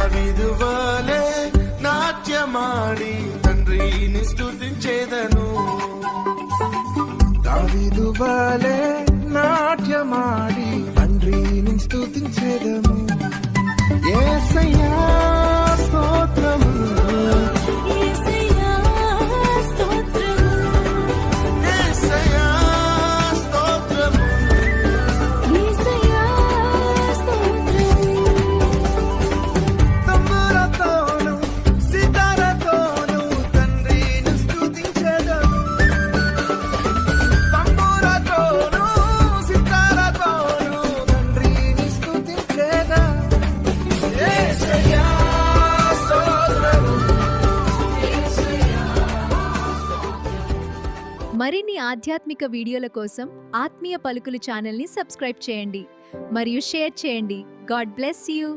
దావీదువలే నాట్యమాడి తండ్రిని స్తుతించేదను. దావీదువలే నాట్యమాడి తండ్రిని స్తుతించేదను. యేసయ్యా స్తోత్రము, యేసయ్యా స్తోత్రము, యేసయ్యా స్తోత్రము, యేసయ్యా స్తోత్రము. తంబురతోను సితారతోను తండ్రిని స్తుతించెదను. తంబురతోను సితారతోను తండ్రిని స్తుతించెదను. యేసయ్యా స్తోత్రము, యేసయ్యా. మరిన్ని ఆధ్యాత్మిక వీడియోల కోసం ఆత్మీయ పలుకులు ఛానల్ని సబ్స్క్రైబ్ చేయండి మరియు షేర్ చేయండి. God bless you.